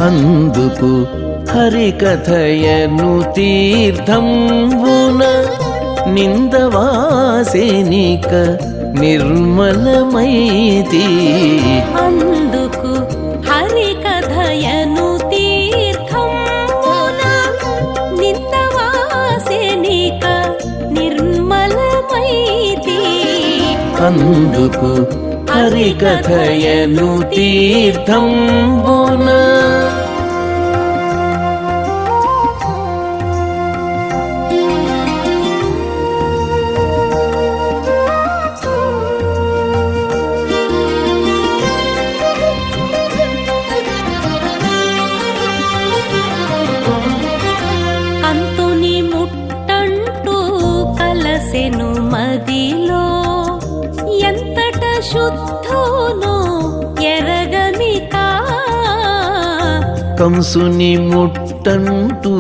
అందుకు హరికథయను తీర్థంబున నిందవాసినిక నిర్మలమైతి. అందుకు హరికథయను తీర్థంబున నిందవాసినిక నిర్మలమైతి. అందుకు హరికథయను తీర్థంబున అంతుని ముట్టంటూ కలసెను మదిలో ఎంతట శుద్ధోనో ఎరగనిక. కంసుని ముట్టంటూ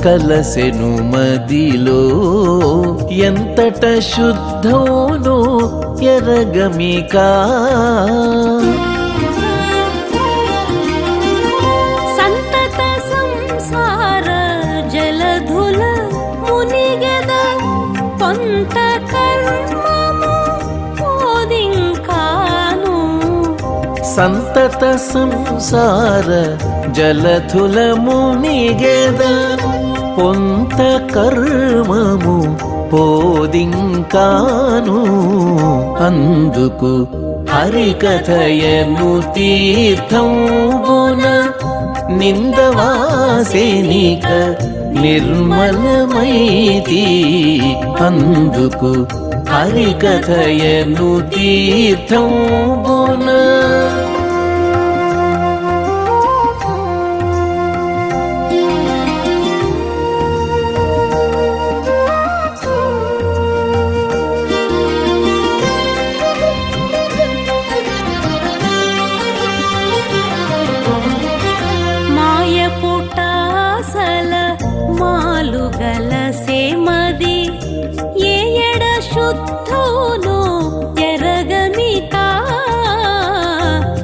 కలసెను మదిలో ఎంతట శుద్ధోనో ఎరగమిక. సంతత సంసార జలధుల మునిగద కొంత కర్మము పోదింకాను. సంతత సంసార జలధుల మునిగెద పొంత కర్మము పోదింకాను. అందుకు హరికథయను తీర్థంబున నిందవాసినిక నిర్మలమైతి. అందుకు హరికథయను తీర్థంబున మాయపుటాసల మాలుగల సేమది ఏయడ శుద్ధోనో ఎరగమిక.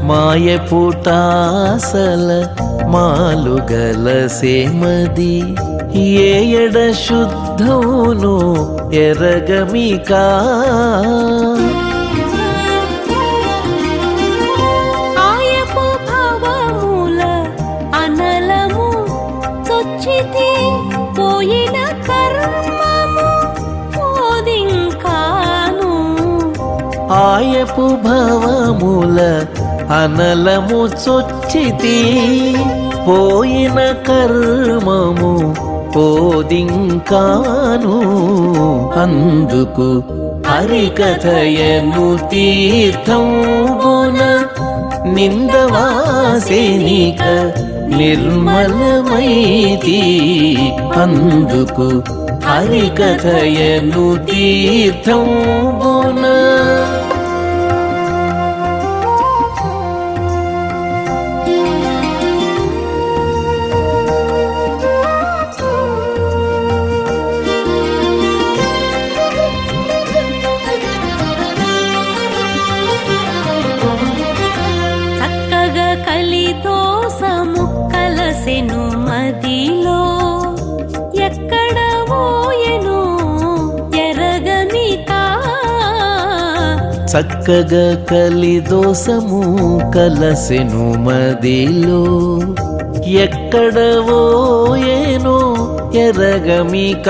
మాయపుటాసల మాలుగల సేమది ఏయడ శుద్ధోనో ఎరగమిక. ఆయపు భవముల అనలము చొచ్చితి పోయిన కర్మము పోదింకాను. ఆయపు భవముల అనలము చొచ్చితి పోయిన కర్మము పోదింకాను. అందుకు హరికథయను తీర్థంబున నిందవాసినిక నిర్మలమైతి. అందుకు హరికథయను తీర్థంబున చక్కగా కలిదోసము కలసెను మదిలో ఎక్కడ పోయెను ఎరగనిక. చక్కగా కలిదోసము కలసెను మదిలో ఎక్కడ పోయేనో ఎరగమిక.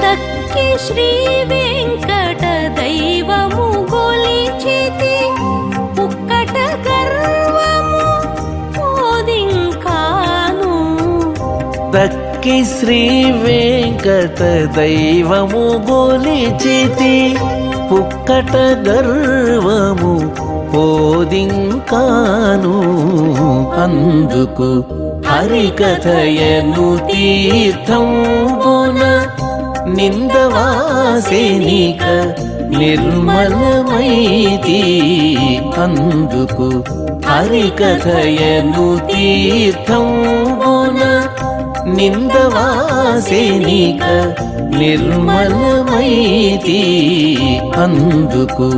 దక్కి శ్రీ వెంకట దైవము గొలిచితి పుక్కట గర్వము పోదింకాను. దక్కి శ్రీ వెంకట దైవము గొలిచితి పుక్కట గర్వము పోదింకాను. అందుకు హరికథయను తీర్థంబున నిందవాసినిక నిర్మలమైతి. అందుకు హరికథయను తీర్థంబున నిందవాసినిక నిర్మలమైతి. అందుకు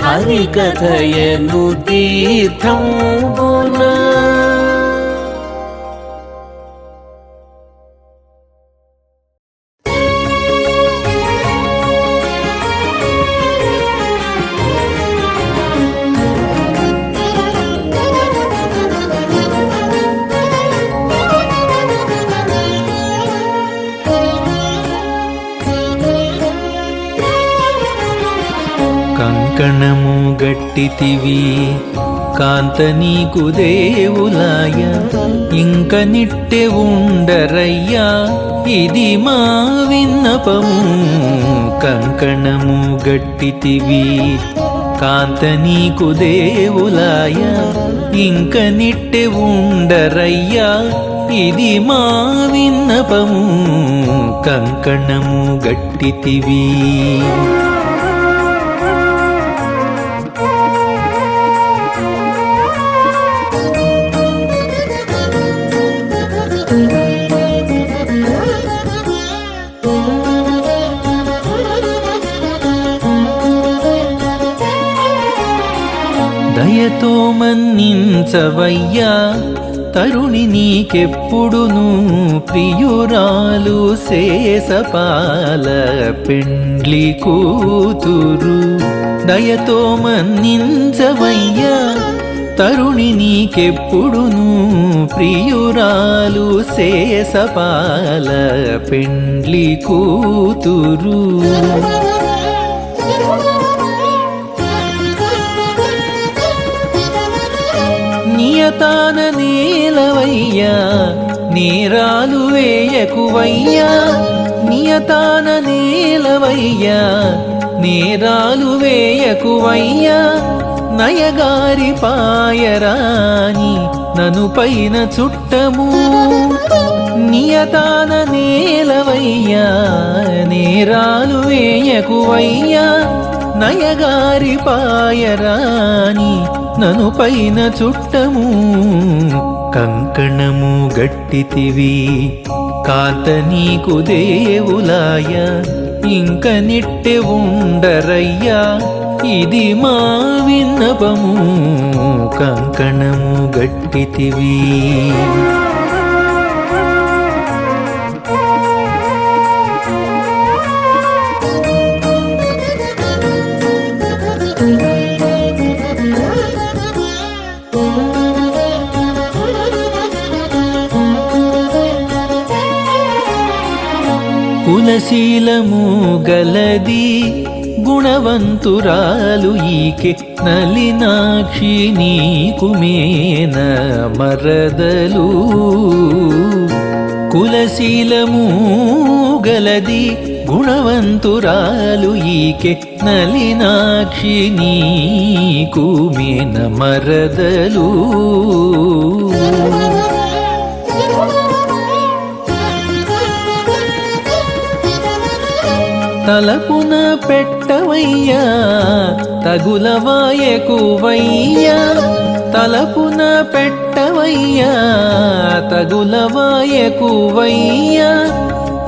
హరికథయను తీర్థంబున కంకణము గట్టితివి కాంత నీకు దేవులాయ ఇంక నిట్టె ఉండరయ్యా ఇది మా విన్నపము. కంకణము గట్టితివి కాంత నీకు దేవులాయ ఇంక నిట్టె ఉండరయ్యా ఇది మా విన్నపము. కంకణము గట్టితివి దయతో మన్నించవయ్యా తరుణి నీకెప్పుడును ప్రియురాలు శేషపాల పెండ్లి కూతురు. దయతో మన్నించవయ్యా తరుణి నీకెప్పుడును ప్రియురాలు శేషపాల పెండ్లి కూతురు. నియతాన నేలవయ్యా నేరాలు వేయకువయ్యా నియతాన నేలవయ్యా నేరాలు వేయకువయ్యా నయగారి పాయరాని నను పైన చుట్టము. నియతాన నేలవయ్యా నేరాలు వేయకువయ్యా నయగారి పాయరాని నను పైన చుట్టము. కంకణము గట్టితివి కాంత నీకు దేవులాయ ఇంక నిట్టె ఉండరయ్యా ఇది మా విన్నపము. కంకణము గట్టితివి కులశీలము గలది గుణవంతురాలు ఈకె నలినాక్షి నీకు మేన మరదలు. కులశీలము గలది గుణవంతురాలు ఈకె నలినాక్షి నీకు మేన మరదలు. తలపున పెట్టవయ్యా తగులవాయకువయ్యా తలపున పెట్టవయ్యా తగులవాయకువయ్యా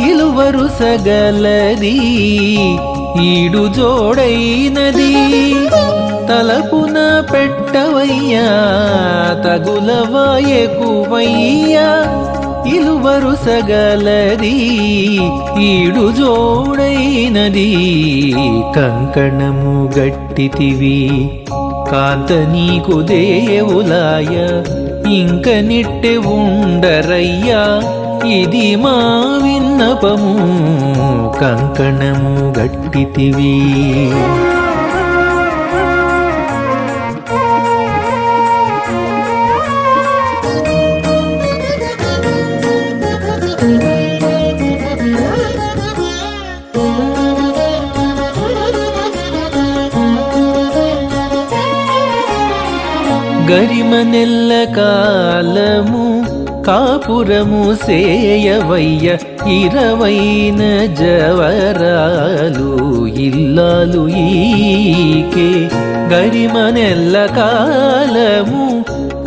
ఇలువరుసగలది ఈడు జోడైనది. తలపున పెట్టవయ్యా తగులవాయకువయ్యా ఇలువరుసగలది ఈడు జోడైనది. కంకణము గట్టితివి కాంత నీకు దేవులాయ ఇంక నిట్టె ఉండరయ్యా ఇది మా విన్నపము. కంకణము గట్టితివి గరిమనెల్ల కాలము కాపురము సేయవయ్య 20 జవరాలు ఇల్లాలు ఈకే. గరిమనెల్ల కాలము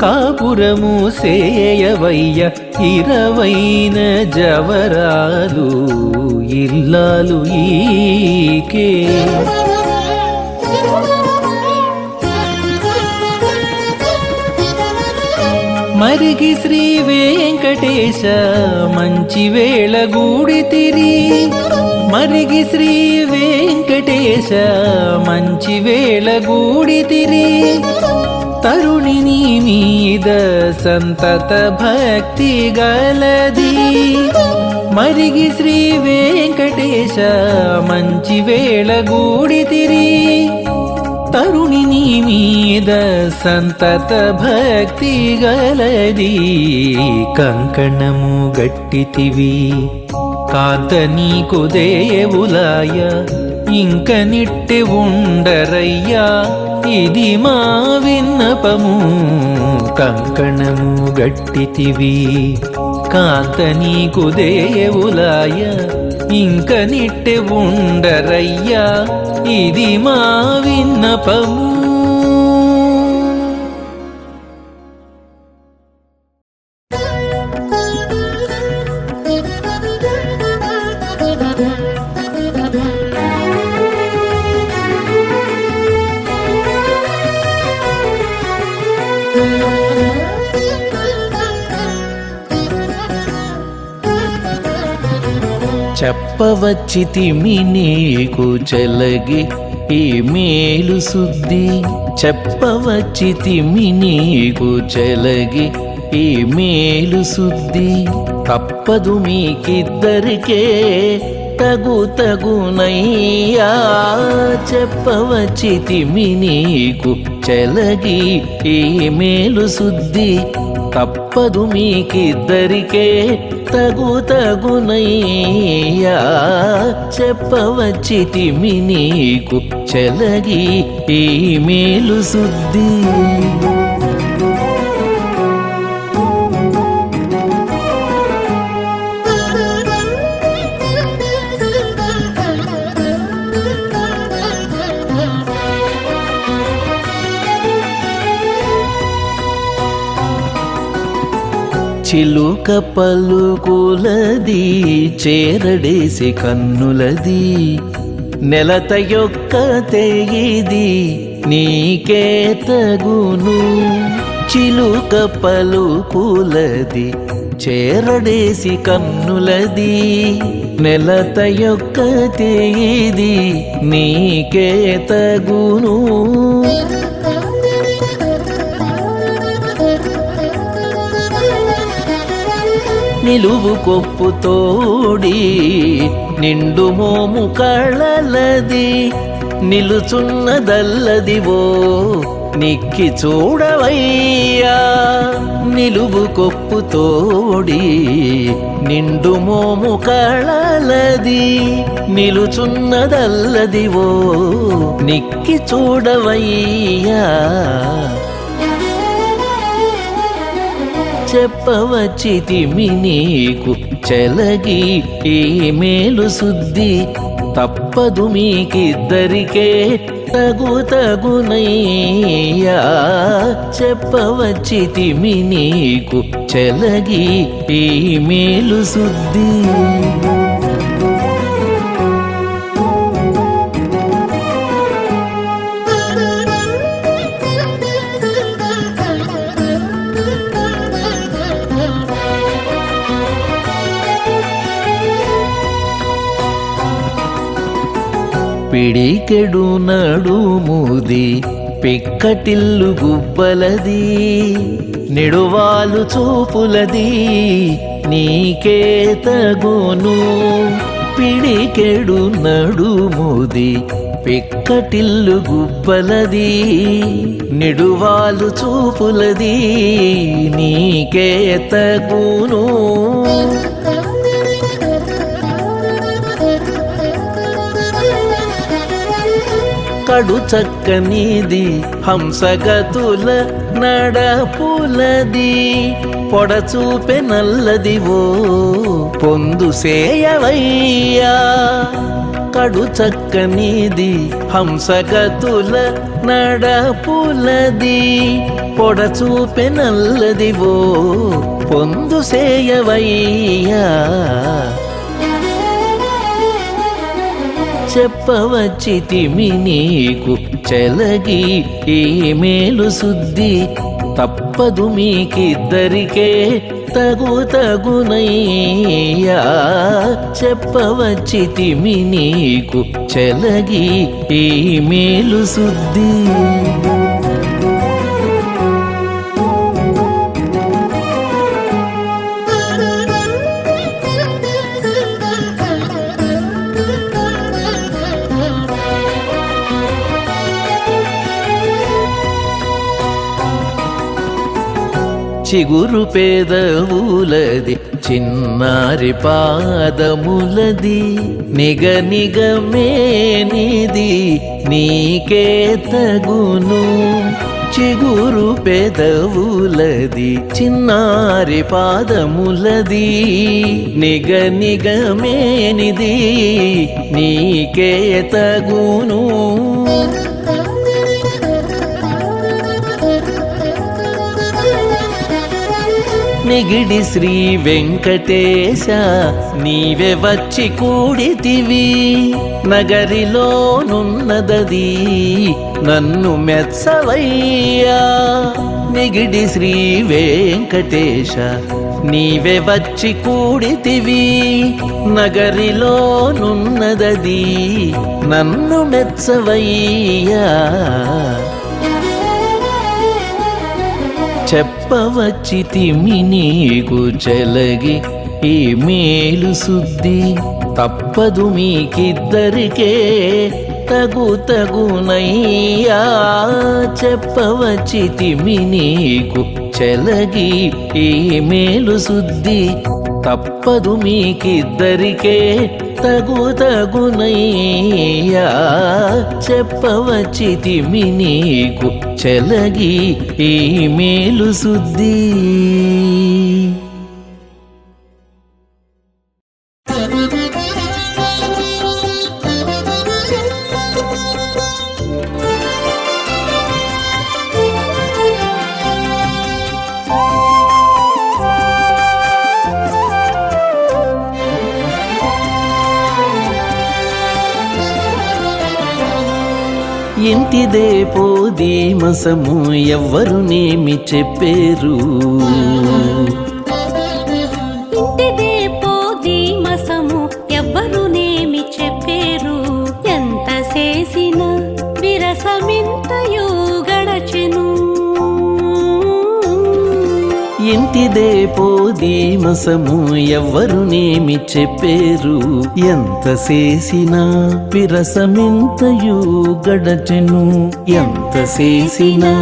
కాపురము సేయవయ్య 20 జవరాలు ఇల్లాలు ఈకే. మరిగి శ్రీ వెంకటేశ మంచి వేళ గూడితిరి మరిగి శ్రీ వెంకటేశ మంచి వేళ గూడితిరి తరుణిని మీద సంతత భక్తి గలది మరిగి శ్రీ వెంకటేశ మంచి వేళ గూడితిరి తరుణిని మీద సంతత భక్తి గలది కంకణము గట్టితివి కాంత నీకు దేవులాయ ఇంక నిట్టె ఉండరయ్యా ఇది మా విన్నపము కంకణము గట్టితివి కాంత నీకు దేవులాయ ఇంక నిట్టె ఉండరయ్యా ఇది మా విన్నపము. చెప్పవచ్చితిమి నీకు చెలగి ఈ మేలు శుద్ధి చెప్పవచ్చితిమి నీకు చెలగి ఈ మేలు శుద్ధి తప్పదు మీకిద్దరికే తగునయ్యా చెప్పవచ్చితిమి నీకు చెలగి ఈ మేలు శుద్ధి తప్పదు మీకిద్దరికే తగునయ్యా చెప్పవచ్చితిమి నీకు చెలగి ఈ మేలు శుద్ధి. చిలుక పలుకులది చేరడేసి కన్నులది నెలత యొక్క తెగిది నీకే తగును చిలుక పలుకులది చేరడేసి కన్నులది నెలత యొక్క తెగిది నీకే తగును నిలువు కొప్పు తోడి నిండు మోము కళలది నిలుచున్నదల్లదివో నిక్కి చూడవయ్యా నిలువు కొప్పు తోడి నిండు మోము కళలది నిలుచున్నదల్లదివో నిక్కి చూడవయ్యా చెప్పవచ్చితిమి నీకు చెలగి ఈ మేలు శుద్ధి తప్పదు మీకిద్దరికే తగునయ్యా చెప్పవచ్చితిమి నీకు చెలగి ఈ మేలు శుద్ధి. పిడికెడు నడుముది పిక్కటిల్లు గుబ్బలది నిడువాలు చూపులది నీకే తగును పిడికెడు నడుముది పిక్కటిల్లు గుబ్బలది నిడువాలు చూపులది నీకే తగును కడు చక్కనిది హంసగతుల నడపులది పొడచూపె నల్లదివో పొందు సేయవయ్యా కడు చక్కనిది హంసగతుల నడపులది పొడచూపె నల్లదివో పొందు సేయవయ్యా చెప్పవచ్చితిమి నీకు చెలగి ఈ మేలు శుద్ధి తప్ప తప్పదు మీకిద్దరికే తగునయ్యా చెప్పవచ్చితిమి నీకు చెలగి ఈ మేలు శుద్ధి. చిగురు పేదవులది చిన్నారి పాదములది నిగనిగమేనిది నీకే తగును. చిగురు పెదవులది చిన్నారి పాదములది నిగనిగమేనిది నీకే తగును. నిగిడి శ్రీ వెంకటేశ నీవే వచ్చి కూడితివి నగరిలోనున్నదది నన్ను మెచ్చవయ్యా. నిగిడి శ్రీ వెంకటేశ నీవే వచ్చి కూడితివి నగరిలోనున్నదది నన్ను మెచ్చవయ్యా. చెప్పవచ్చితిమి నీకు చెలగి ఈ మేలు శుద్ధి. తప్పదు మీకిద్దరికే తగునయ్యా చెప్పవచ్చితిమి నీకు చెలగి ఈ మేలు శుద్ధి. తప్పదు మీకిద్దరికే తగునయ్యా చెప్పవచ్చితిమి నీకు చెలగి ఈ మేలు శుద్ధి. ఇంటిదే పోదీమసము ఎవ్వరునేమి చెప్పేరు. ఇంటిదే పోదీమసము ఎవ్వరునేమి చెప్పేరు. ఎంత చేసిన విరసమింతయు గడచెను. ఇంటిదే పోదీమసము ఎవ్వరునేమి చెప్పేరు. ఎంత చేసినా విరసమింతయు గడచెను. ఎంత చేసినా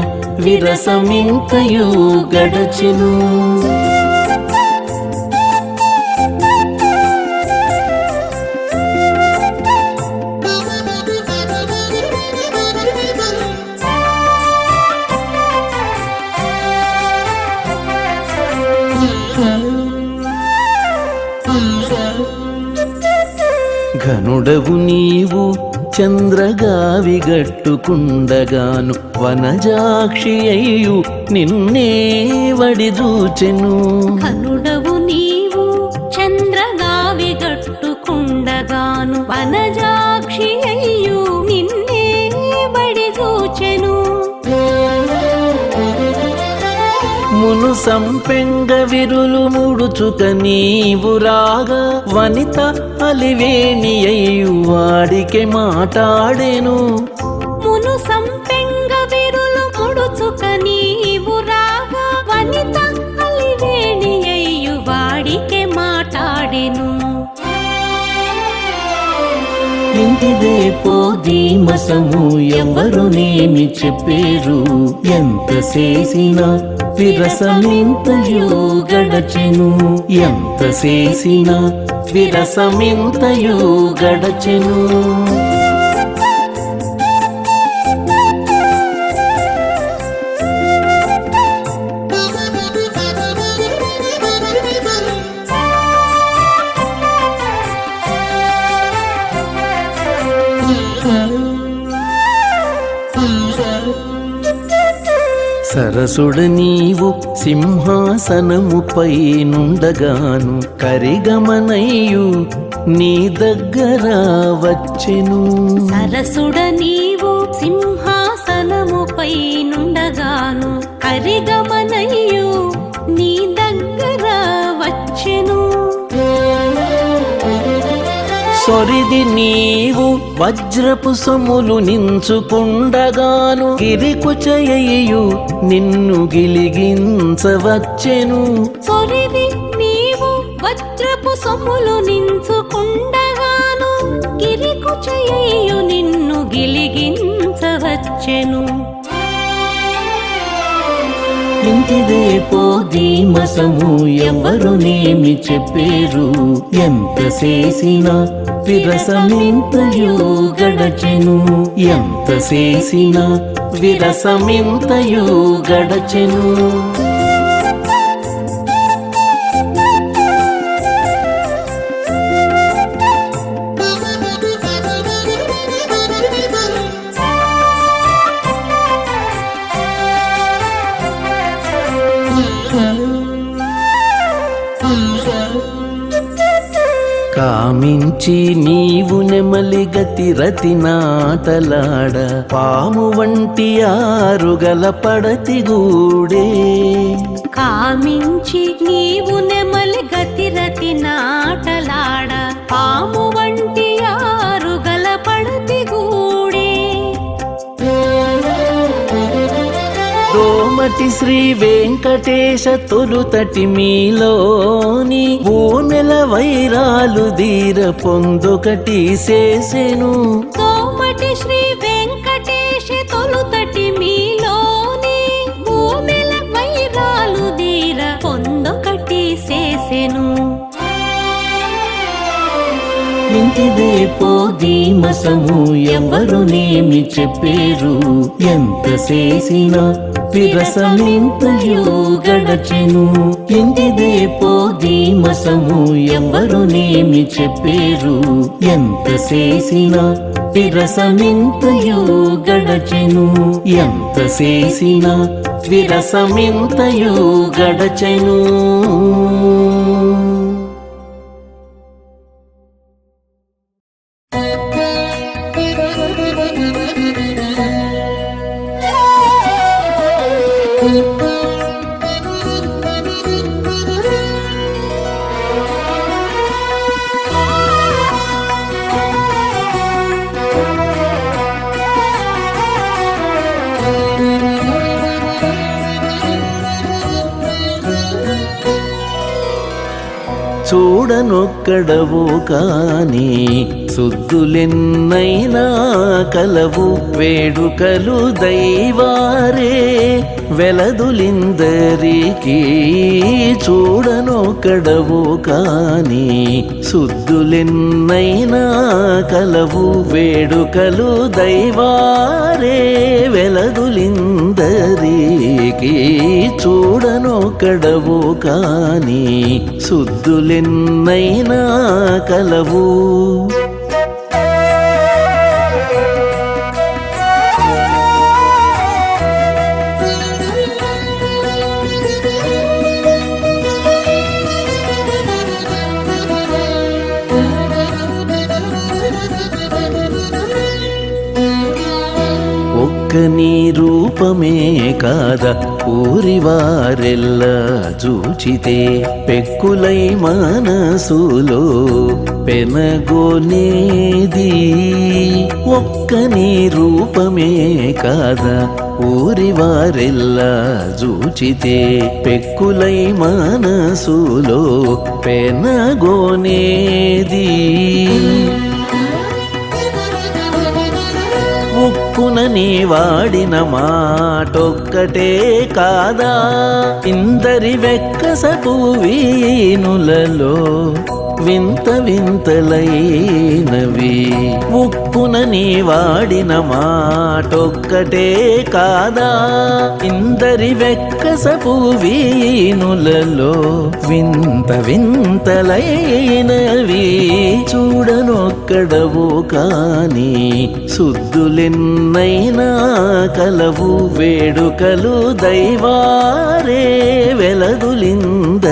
విరసమింతయు గడచెను. ఘనుడవు నీవు చంద్రగావి గట్టుకుండగాను వనజాక్షి అయ్యు నిన్నే వడిదూచెను. ఘనుడవు నీవు చంద్రగావి గట్టుకుండగాను వనజాక్షి అయ్యు నిన్నే వడిదూచెను. మును సంపెంగ విరులు ముడుచుక నీవు రాగా వనిత అలివేణి అయ్యు వాడికి మాటాడెను. మును సంపెంగ విరులు ముడుచుక నీవు రాగా వనిత అలివేణి అయ్యు వాడికి మాటాడెను. ఇంటిదే పోదీమసము ఎవ్వరునేమి చెప్పేరు. ఎంత చేసినా విరసమింతయు గడచెను. ఎంత చేసినా విరసమింతయు గడచెను. సరసుడ నీవు సింహాసనముపై నుండగాను కరిగమనయ్యు నీ దగ్గర వచ్చెను. సరసుడ నీవు సింహాసనముపై నుండగాను కరిగమనయ్యు సొరిది నీవు వజ్రపు సొమ్ములు నించుకుండగాను గిరికుచయయు నిన్ను గిలిగించవచ్చెను. సొరివి నీవు వజ్రపు సొమ్ములు నించుకుండగాను గిరికుచయయు నిన్ను గిలిగించవచ్చెను. ఇంటిదే పోదీమసము ఎవరునేమి చెప్పేరు, ఎంత చేసినా విరసమింతయు గడచెను, ఎంత చేసినా విరసమింతయు గడచెను. కామించి నీవు నెమలి గతి రతి నాటలాడ పాము వంటి ఆరుగల పడతి గూడే. కామించి నీవు నెమలి గతిరతి నాటలాడ పాము వంటి ఆరుగల పడతి గూడే. దోమటి శ్రీ వెంకటేశ తొలుతటి మీలోని భూమెల వైరాలు దీర పొందొకటి చేసెను. దోమటి శ్రీ వెంకటేశ తొలుతటి మీలోని భూమిల వైరాలు దీర పొందొకటి చేసెను. ఇంటిదే పోదీమసము ఎవరునేమి చెప్పేరు, ఎంత చేసినా విరసమింతయు గడచెను. ఇంటిదే పోదీమసము ఎవరునేమి చెప్పేరు, ఎంత చేసినా విరసమింతయు గడచెను, ఎంత చేసినా విరసమింతయు గడచెను. చూడనొక్కడవు కాని సుద్దులెన్నైనా కలవు, వేడుకలు దైవారే వెలదులిందరికి. చూడనొక్కడవు కాని సుద్దులెన్నైనా కలవు, వేడుకలు దైవారే వెలదులిందరికి. చూడనొక్కడవు కాని సుద్దులెన్నైనా కలవు. ఒక్క నీ రూపమే కాద ఊరివారెల్లా చూచితే పెక్కులై మనసులో పెనగోనేది. ఒక్క నీ రూపమే కాద ఊరివారెల్లా చూచితే పెక్కులై మనసులో పెనగోనేది. ఉక్కునని వాడిన మాటొక్కటే కాదా ఇందరి వెక్కసపు వీనులలో వింత వింతలైనవి. ఉక్కునని వాడిన మాటొక్కటే కాదా ఇందరి వెక్కసపు వీనులలో వింత వింతలైనవి. చూడనొక్కడవు కాని సుద్దులెన్నైనా కలవు, వేడుకలు దైవారే వెలదులిందరికి.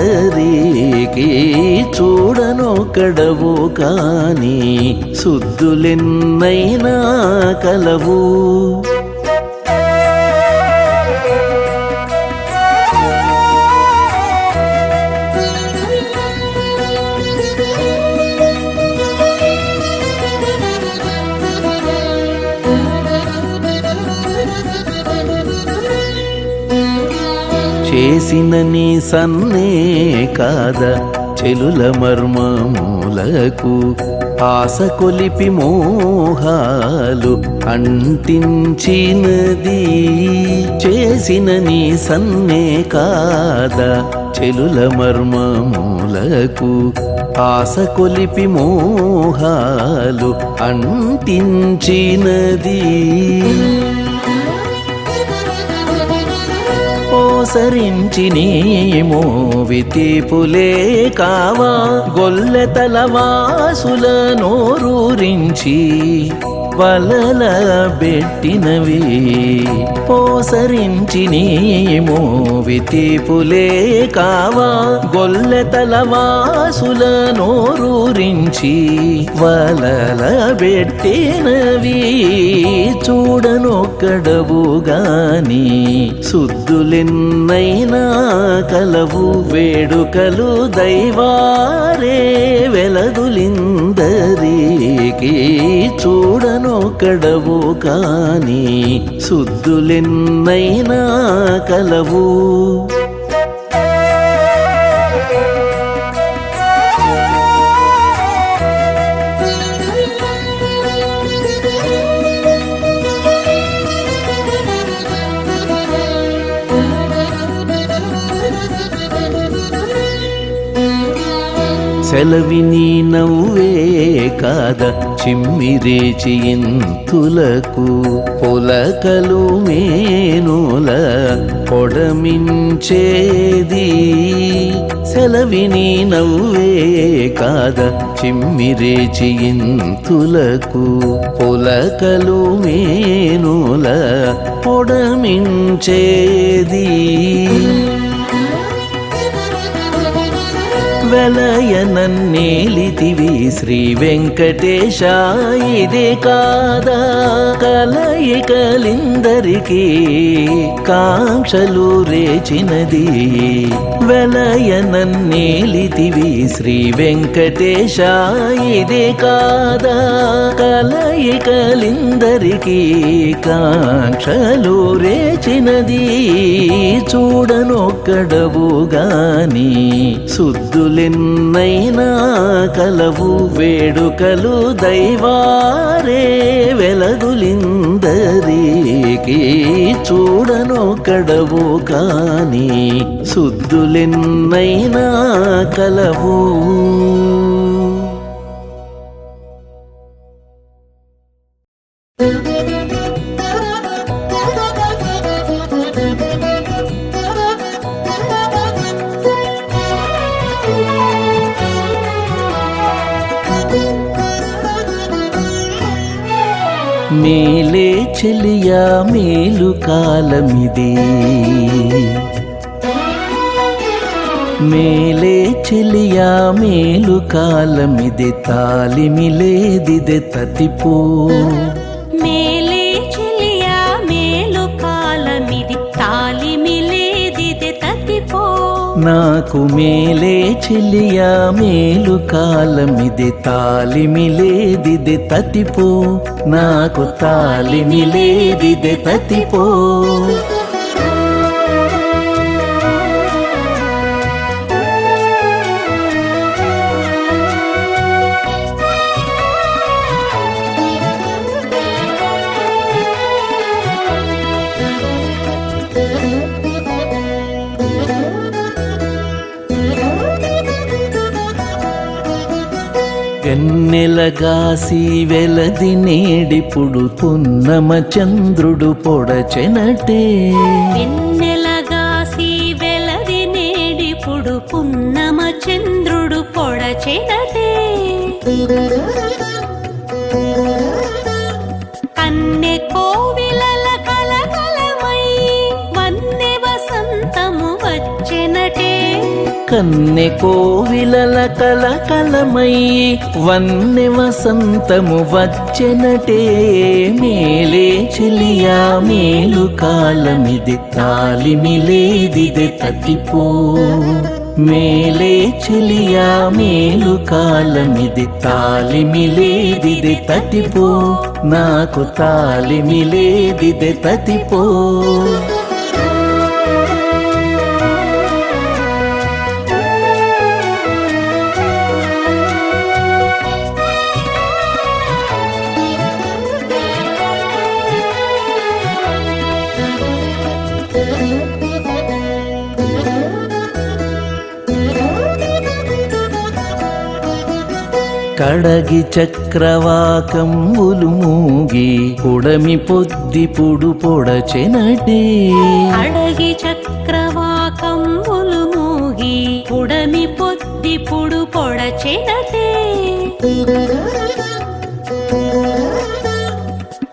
చూడనొక్కడవు కాని సుద్దులెన్నైనా కలవు. చేసిన నీ సన్నే కాద చెలుల మర్మములకు ఆశ కొలిపి మోహాలు అంటించినది. చేసిన నీ సన్నే కాద చెలుల మర్మములకు ఆశ కొలిపి మోహాలు అంటించినది. ఓసరించి నీమో వితిపులే కావా గొల్లెతల వాసుల నోరూరించి వలల బెట్టినవి. పోసరించి నీమో వితిపులే కావా గొల్లెతల వాసుల నోరూరించి వలల బెట్టినవి. చూడనొక్కడవు గాని శుద్ధులెన్నైనా కలవు వేడుకలు దైవారే వెలదులిందరికి. చూడనొక్కడవు కాని శుద్ధులెన్నైనా కలవు. సెలవిని నవ్వే కాద చిమ్మిరేచి ఇంతులకు పొలకలు మేనుల పొడమించేది. సెలవిని నవ్వే కాద చిమ్మిరేచి ఇంతులకు పొలకలు మేనుల పొడమించేది. వెలయనన్నేలితివి శ్రీ వెంకటేశ ఇదే కాదా కలయికలిందరికీ కాంక్షలు రేచినది. వెలయనన్నేలితివి శ్రీ వెంకటేశ ఇదే కాదా కలయికలిందరికీ కాంక్షలు రేచినది. చూడనొక్కడవు గాని శుద్ధులెన్నైనా కలవు వేడుకలు దైవారే వెలదులిందరికి. చూడనొక్కడవు కాని శుద్ధులెన్నైనా కలవు. మేలే చెలియా మేలు కాలమిది. మేలే చెలియా మేలు కాలమిది తాలిమిలేదిదే తతిపో. మేలే చెలియా మేలు కాలమిది తాలిమిలేదిదే తతిపో. నాకు మేలే చెలియా మేలు కాలమిది తాలిమిలేదిదే తతిపో. నాకు తాలిమిలేదిదే తతిపో. వెన్నెలగాసి వెలది నేడిపుడు పున్నమ చంద్రుడు పొడచెనటే. వెన్నెలగాసి వెలది నేడిపుడు పున్నమ చంద్రుడు పొడచెనటే. కన్నె కోవిలల కలకలమై వన్నె వసంతము వచ్చెనటే. కన్నె కోవిలల కలకలమై వన్నె వసంతము వచ్చెనటే. మేలే చెలియా మేలు కాలమిది తాలిమిలేదిదే తతిపో. మేలే చెలియా మేలు కాలమిది తాలిమిలేదిదే తతిపో. నాకు తాలిమిలేదిదే తతిపో. కడగి చక్రవాకంబులు మూగి పుడమి పొద్దిపుడు పొడచెనటే అడగి చక్రవాకంబులు మూగి పుడమి పొద్దిపుడు పొడచెనటే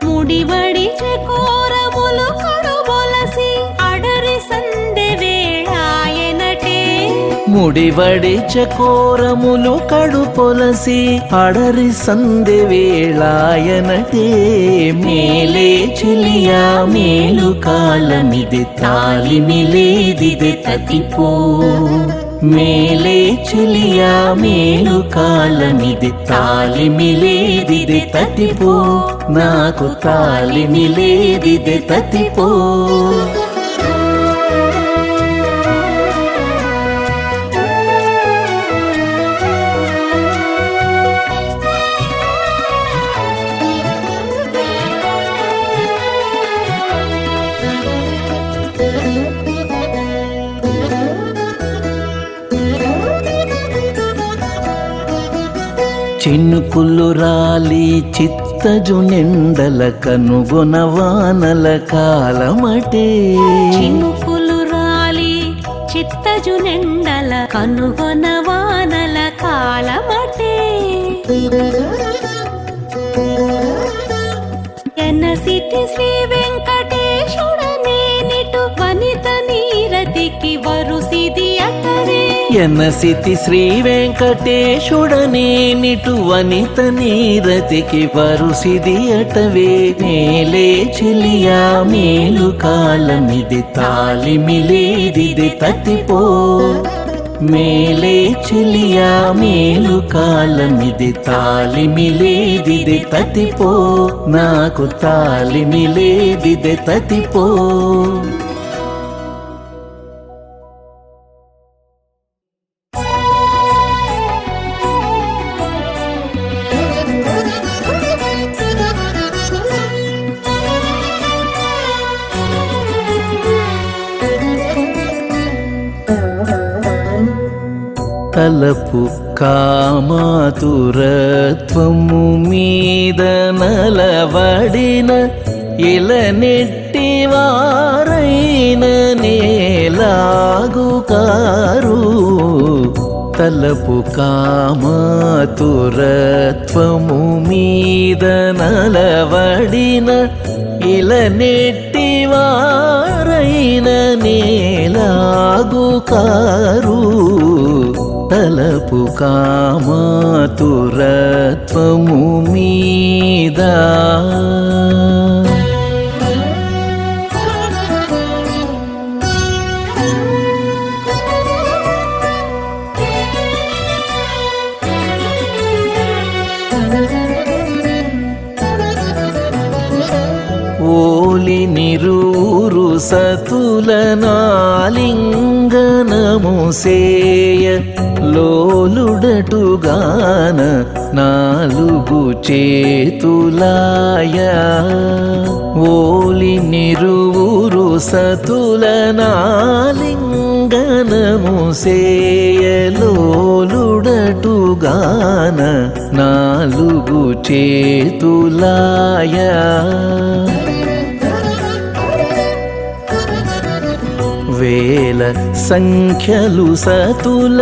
ముడివడి చకోరములు కడుబొలసి అడరి సందె వేళాయనటే ముడివడి చకోరములు కడుపొలసి అడరి సందె వేళాయనటే మేలే చెలియా మేలు కాలమిది తాలిమిలేదిది తతిపో మేలే చెలియా మేలు కాలమిది తాలిమిలేదిది తతిపో నాకు తాలిమిలేదిది తతిపో చినుకులు రాలి చిత్తజు నిండల కనుగొన వానల కాలమటే చినుకులు రాలి చిత్తజు నిండల కనుగొన వానల కాలమటే ఎనసిటి శ్రీ వెంకటేశుడనేనిటు వనిత నీరతికి వరుసిది అటరే ఎనసితి శ్రీ వెంకటేశుడనే నిటు వనిత నీరతికి వరుసిది అటవే మేలే చెలియా మేలు కాలమిది తాలిమిలేదిది తతిపో మేలే చెలియా మేలు కాలమిది తాలిమిలేదిది తతిపో నాకు తాలిమిలేదిది తతిపో తలపు కామాతురత్వము మీద నలవడిన ఇలనెట్టి వారైన నేలాగు కారు తలపు కామాతురత్వము మీద నలవడిన ఇలనెట్టి వారైన నేలాగు కారు తలపు కామాతురత్వము మీద ఓలి నిరూరు సతులనాలింగనము సేయ లోలుడటుగాన నాలుగు చేతులాయ ఓలి నిరూరు సతులనాలింగనము సేయ లోలుడటుగాన నాలుగు చేతులాయ వేల సంఖ్యలు సతుల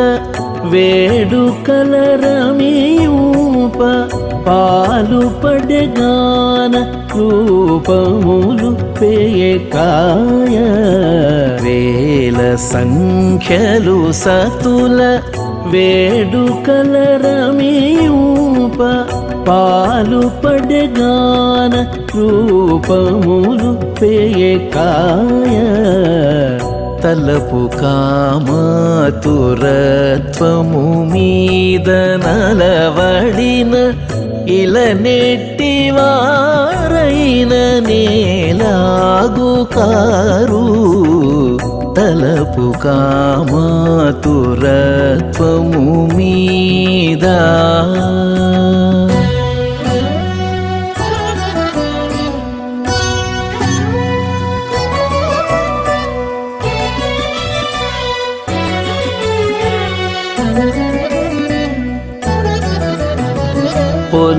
వేడుకల రమేయూప పాలు పడగాన రూపములు పేకాయ వేల సంఖ్యలు సతుల వేడుకల రమేయూప పాలు పడగాన రూపములు పేకాయ తలపు కామాతురత్వము మీద నలవడిన ఇలనెట్టి వారైన నేలాగు కారు తలపు కామాతురత్వము మీద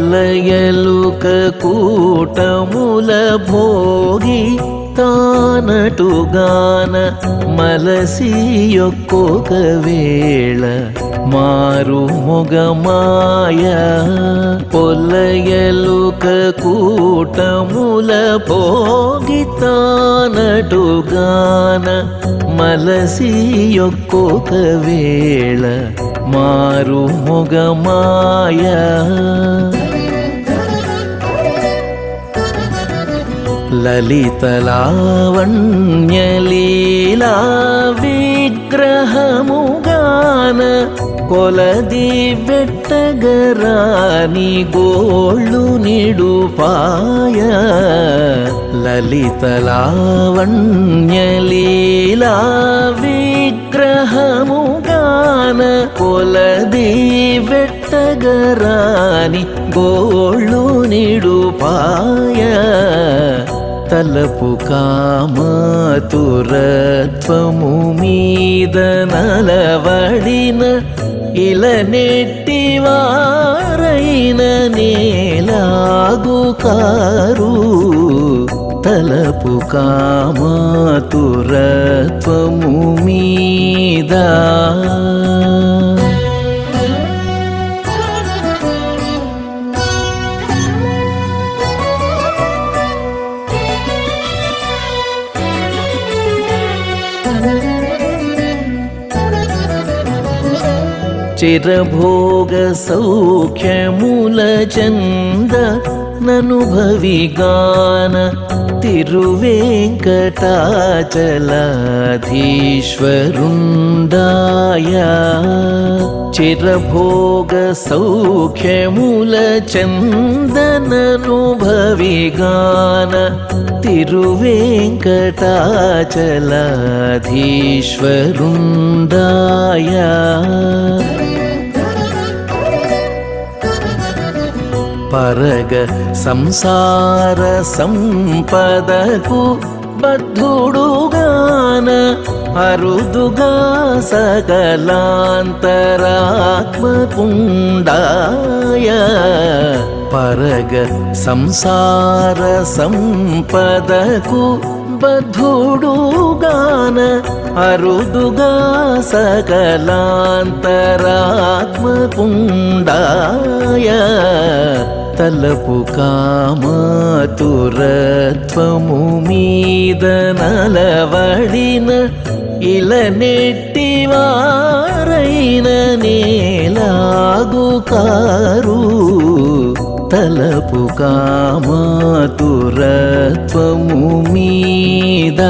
పొల్లయలుక కూటముల భోగి తానటుగాన మలసి ఒక్కొక్క వేళ మారు మొగమాయ పొల్లయలుక కూటముల భోగి తానటుగాన మలసి ఒక్కొక్క వేళ మారు మొగమాయ లలితలావణ్యలీలా విగ్రహముగాన కొలది వెట్టగరాని గోళ్ళు నిడుపాయ లలితలావణ్యలీలా విగ్రహముగాన కొలది వెట్టగరాని గోళ్ళు నిడుపాయ తలపు కామతురత్వము మీద నలవడిన ఇలనెట్టి వారైన నేలాగు కారు తలపు కామతురత్వము మీద చిరభోగ సౌఖ్యముల చంద ననుభవిగాన తిరువేంకటాచలాధీశ్వరుండాయ చిరభోగ సౌఖ్యముల చంద ననుభవిగాన తిరువేంకటాచలాధీశ్వరుండాయ పరగ సంసార సంపదకు బద్ధుడుగాన అరుదుగా సకలాంతరాత్మపుండాయ పరగ సంసార సంపదకు బద్ధుడుగాన అరుదుగా సకలాంతరాత్మపుండాయ తలపు కామతురత్వము మీద నలవడిన ఇలనెట్టి వారైన నేలాగు కారు తలపు కామతురత్వము మీద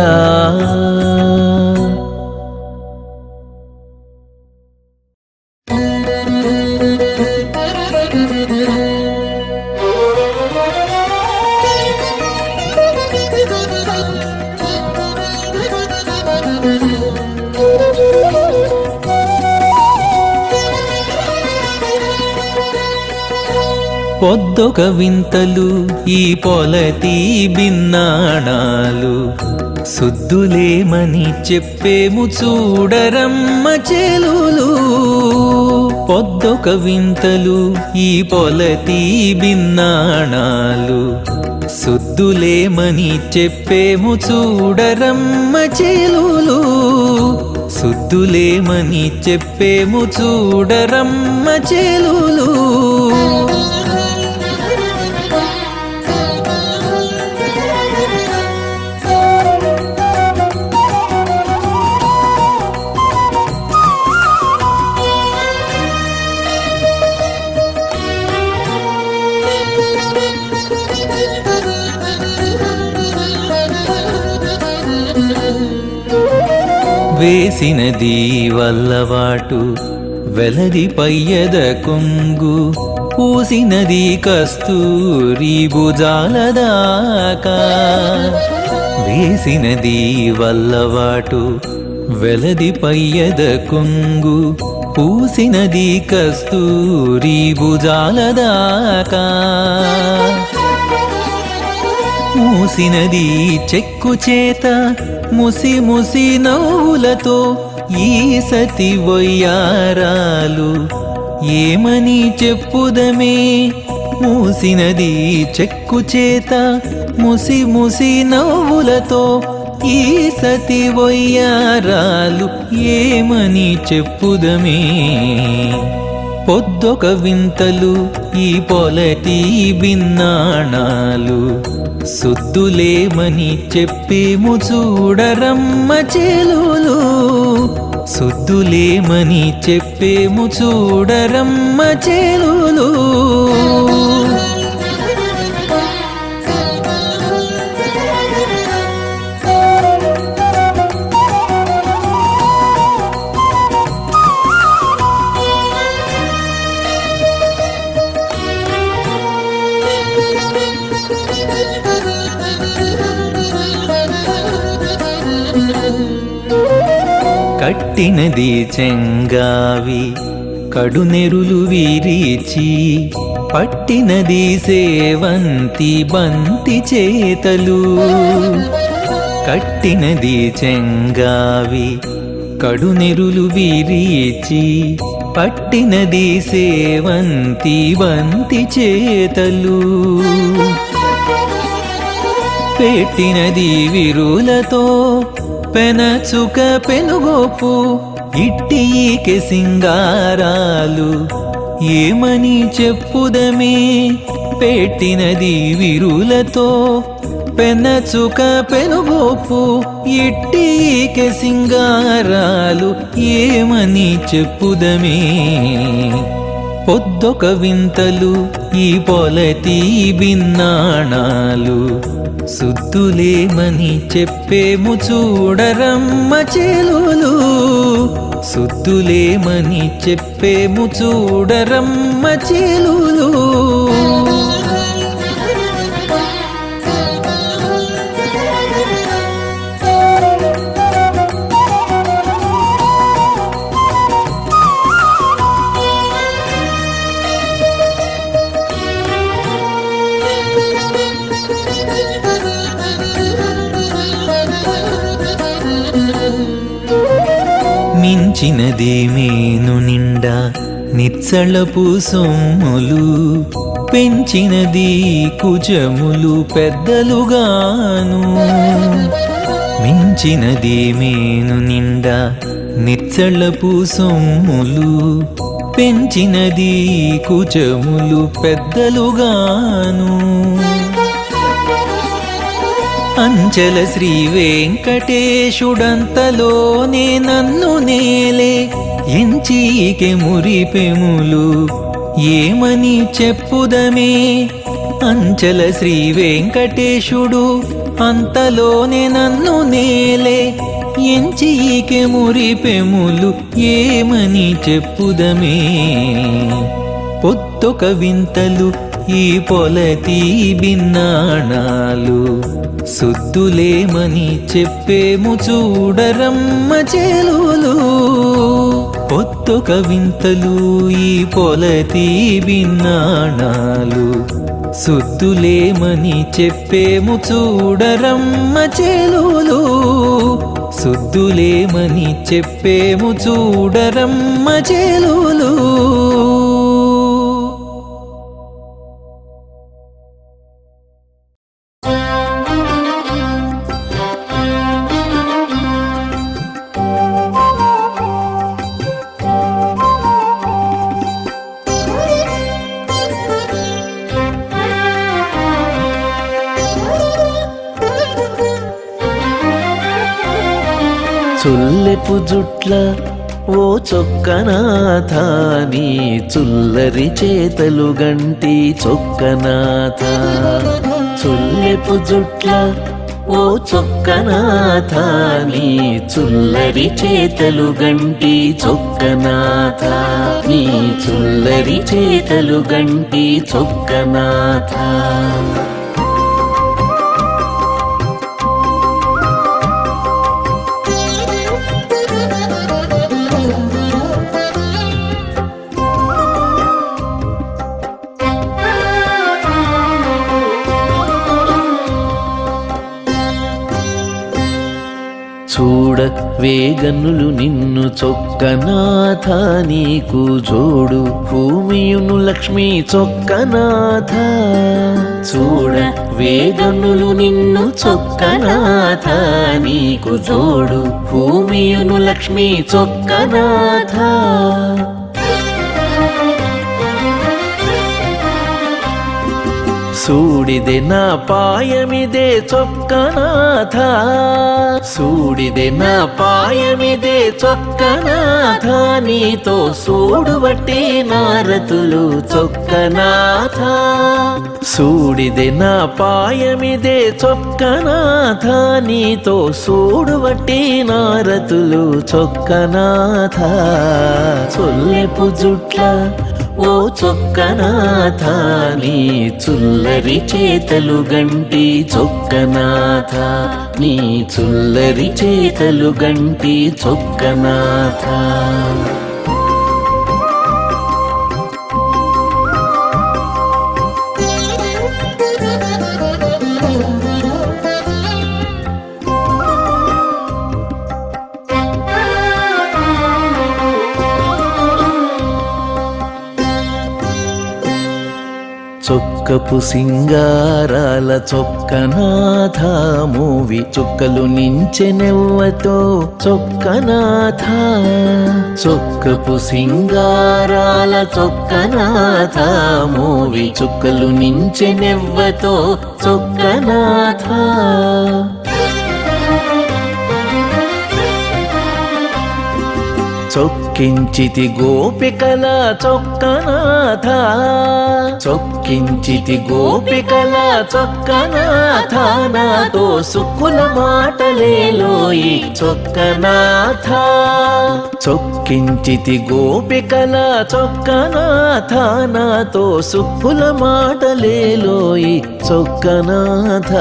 పొద్దొక వింతలు ఈ పొలతీ బిన్నాణాలు సుద్దులేమని చెప్పేము చూడరమ్మ చెలులు పొద్దొక వింతలు ఈ పొలతీ బిన్నాణాలు సుద్దులేమని చెప్పేము చూడరమ్మ చెలులు సుద్దులేమని చెప్పేము చూడరమ్మ చెలులు వేసినది వల్లవాటు వెలది పయ్యద కొంగు పూసినది కస్తూరి భుజాలదాకా వేసినది వల్లవాటు వెలది పయ్యద కొంగు పూసినది కస్తూరి భుజాలదాకా మూసినది చెక్కు చేత ముసి ముసి నవ్వులతో ఈ సతి వయ్యారాలు ఏమని చెప్పుదమే మూసినది చెక్కు చేత ముసి ముసి నవ్వులతో ఈ సతి వయ్యారాలు ఏమని చెప్పుదమే. పొద్దొక వింతలు ఈ పొలటి బిన్నాణాలు సుద్దులేమని చెప్పేము చూడరమ్మ చెలులు. సుద్దులేమని చెప్పేము చూడరమ్మ చెలులు. కట్టినది చెంగావి కడునెరులు విరిచి పట్టినది సేవంతి బంతి చేతలు. కట్టినది చెంగావి కడునెరులు విరిచి పట్టినది సేవంతి బంతి చేతలు. పెట్టినది విరులతో పెనచుక పెనుగోపు ఇట్టికే సింగారాలు ఏమని చెప్పుదమే. పెట్టినది విరులతో పెనచుక పెనుగోపు ఇట్టికే సింగారాలు ఏమని చెప్పుదమే. పొద్దొక వింతలు ఈ పొలటి బిన్నాణాలు సుద్దులేమని చెప్పేము చూడరమ్మ చెలులు. సుద్దులేమని చెప్పేము చూడరమ్మ చెలులు. మించినది మేను నిండా నిచ్చళపు సొమ్ములు పెంచినది కుజములు పెద్దలుగాను. మించినది మేను నిండా నిచ్చళపు సొమ్ములు పెంచినది కుజములు పెద్దలుగాను. అంచల శ్రీ వెంకటేశుడంతలోనే నన్ను నేలే ఎంచీకే మురిపెములు ఏమని చెప్పుదమే. అంచల శ్రీ వెంకటేశుడు అంతలోనే నన్ను నేలే ఎంచీకే మురిపెములు ఏమని చెప్పుదమే. పొద్దొక వింతలు ఈ పొలటి బిన్నాణాలు సుద్దులేమని చెప్పేము చూడరమ్మ చెలులు. పొద్దొక వింతలు ఈ పొలటి బిన్నాణాలు సుద్దులేమని చెప్పేము చూడరమ్మ చెలులు. సుద్దులేమని చెప్పేము చూడరమ్మ చెలులు. చుల్లెపు జుట్ల ఓ చొక్కనాథ నీ చుల్లరి చేతలు గంటి చొక్కనాథ. చుల్లెపు జుట్ల ఓ చొక్కనాథ నీ చుల్లరి చేతలు గంటి చొక్కనాథ. నీ చుల్లరి చేతలు గంటి చొక్కనాథ. చూడ వేగనులు నిన్ను చొక్కనాథ నీకు జోడు భూమియును లక్ష్మీ చొక్కనాథ చూడ వేగనులు నిన్ను చొక్కనాథ నీకు జోడు భూమియును లక్ష్మీ చొక్కనాథ సూడిదే నా పాయమిదే చొక్కనాథ సూడిదే నా పాయమిదే చొక్కనాథ నీతో సూడుబట్టి నారతులు చొక్కనాథ సూడిదే నా పాయమిదే చొక్కనాథ నీతో సూడుబట్టి నారతులు చొక్కనాథ చొల్లెపు జుట్ల ఓ చొక్కనాథ నీ చుల్లరి చేతలు గంటి చొక్కనాథ నీ చుల్లరి చేతలు గంటి చొక్కనాథ చొక్కపు సింగారాల చొక్కనాథ మూవి చుక్కలు నించెనెవ్వతో చొక్కనాథ చొక్కపు సింగారాల చొక్కనాథ మూవి చుక్కలు నించెనెవ్వతో చొక్కనాథ చొక్కించితి గోపికల చొక్కనాథ చొక్కించితి గోపికల చొక్కనాథ నాతో సుక్కుల మాటలేలోయి చొక్కనాథ చొక్కించితి గోపికల చొక్కనాథ నాతో సుక్కుల మాటలేలోయి చొక్కనాథ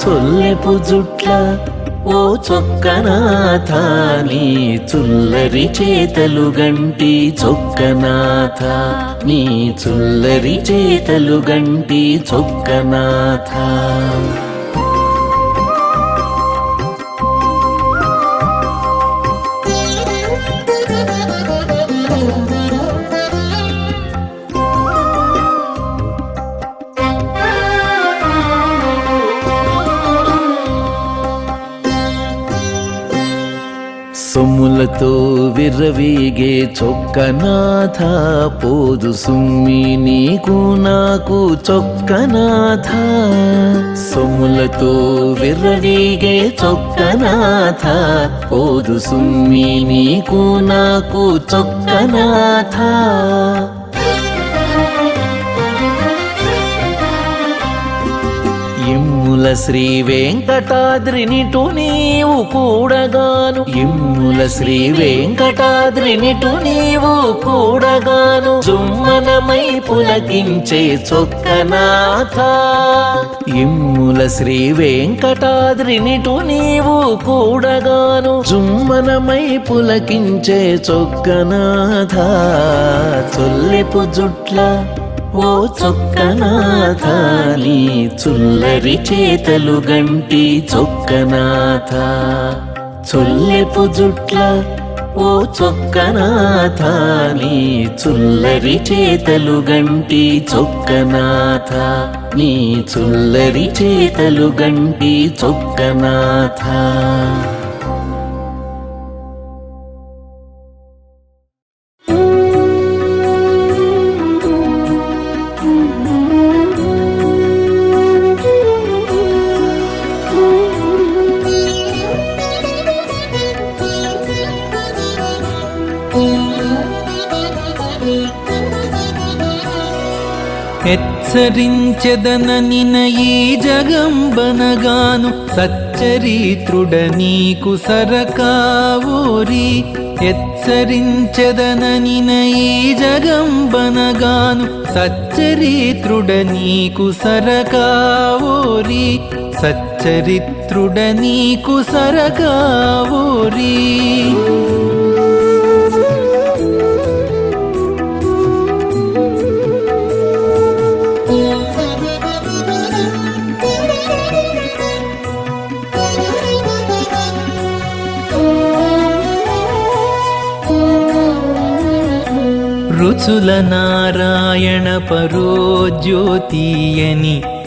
చొల్లెపు జుట్ల ఓ చొక్కనాథ నీ చుల్లరి చేతలు గంటి చొక్కనాథ నీ చుల్లరి చేతలు గంటి చొక్కనాథ సొమ్ములతో విర్రవీగే చొక్కనాథ పోదు సుమ్మి నీకు నాకు చొక్కనాథ సొమ్ములతో విర్రవీగే చొక్కనాథ పోదు సుమ్మి నీకు నాకు చొక్కనాథ ఇమ్ముల శ్రీ వెంకటాద్రినిటు నీవు కూడగాను ఇమ్ముల శ్రీ వెంకటాద్రినిటు నీవు కూడగాను జుమ్మనమై పులకించే చొక్కనాథ ఇమ్ముల శ్రీ వెంకటాద్రినిటు నీవు కూడగాను జుమ్మనమై పులకించే చొక్కనాథ చొల్లెపు జుట్ల ఓ చొక్కనాథ నీ చుల్లరి చేతలు గంటి చొక్కనాథ చొల్లెపు జుట్ల ఓ చొక్కనాథ నీ చుల్లరి చేతలు గంటి చొక్కనాథ నీ చుల్లరి చేతలు గంటి చొక్కనాథ హెచ్చరించెదననిన ఈ జగంబనగాను సచ్చరిత్రుడ నీకు సరకావోరి హెచ్చరించెదననిన ఈ జగంబనగాను సచ్చరిత్రుడ నీకు సరకావోరి సచ్చరిత్రుడ నీకు సరకావోరి రుచుల నారాయణ పరోజ్యోతియని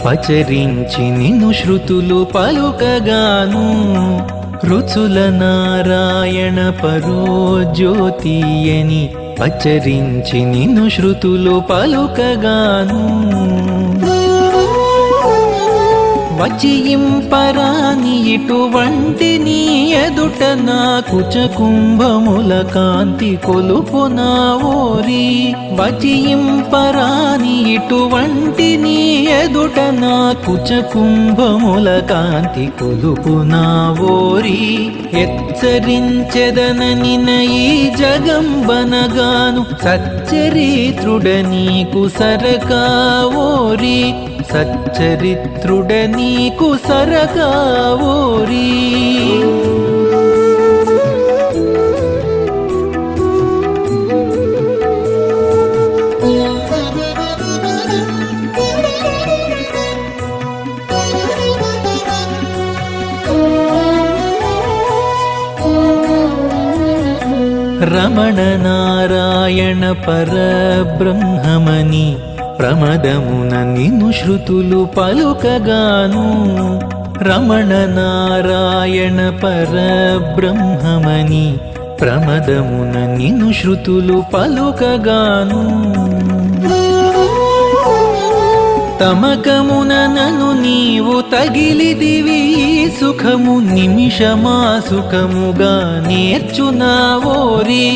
పచరించి నిన్ను శృతులు పలుకగాను రుచుల నారాయణ పరోజ్యోతియని పచరించి నిన్ను శృతులు పలుకగాను వచియింపరాని ఇటువంటి నీ ఎదుట నా కుచకుంభముల కాంతి కొలుపునా ఓరి వచియింపరాని ఇటువంటి నీ ఎదుట నా కుచకుంభముల కాంతి కొలుపునా ఓరి హెచ్చరించెదననిన ఈ జగంబనగాను సచ్చరిత్రుడ నీకు సరకా ఓరి సచ్చరిత్రుడ నీకు సరకా ఓరి రమణ నారాయణ పరబ్రహ్మమని ప్రమదమున నిన్ను శృతులు పలుకగాను రమణ నారాయణ పరబ్రహ్మమని ప్రమదమున నిన్ను శృతులు పలుకగాను తమకమున నను నీవు తగిలిదివి సుఖము నిమిషమా సుఖముగా నేర్చునావోరి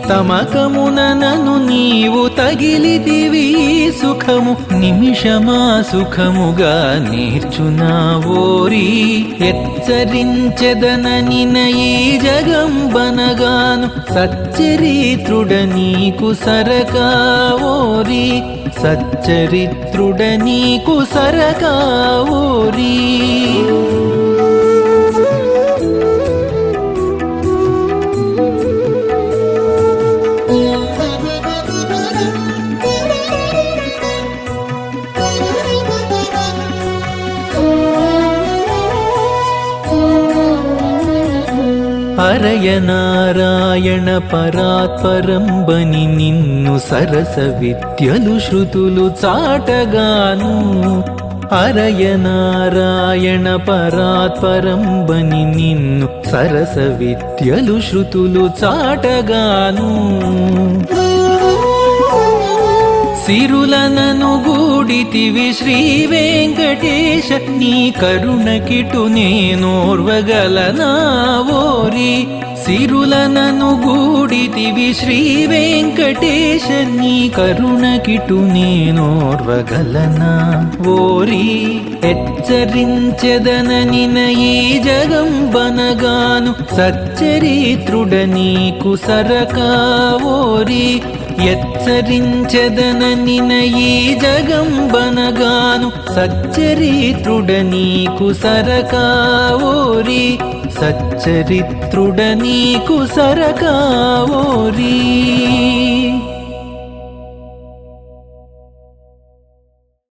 తమకమున నను నీవు తగిలిదివి సుఖము నిమిషమా సుఖముగా నేర్చునావోరి హెచ్చరించెదననిన ఈ జగంబనగాను సచ్చరిత్రుడ నీకు సరకా ఓరి సచ్చరిత్రుడ నీకు సరకా ఓరి హరయ నారాయణ పరాత్పరంబని నిన్ను సరస విద్యలు శృతులు చాటగాను హరయ నారాయణ పరాత్పరంబని నిన్ను సరస విద్యలు శృతులు చాటగాను సిరులనను గూడితివి శ్రీ వెంకటేశ నీ కరుణకిటు నేనోర్వగలనా ఓరి సిరులనను గూడితివి శ్రీ వెంకటేశ నీ కరుణకిటు నేనోర్వగలనా ఓరి హెచ్చరించెదననిన ఈ జగంబనగాను సచ్చరిత్రుడ నీకు సరకా ఓరి హెచ్చరించెదననిన ఈ జగంబనగాను సచ్చరిత్రుడ నీకు సరకా ఓరి సచ్చరిత్రుడ నీకు సరకా ఓరి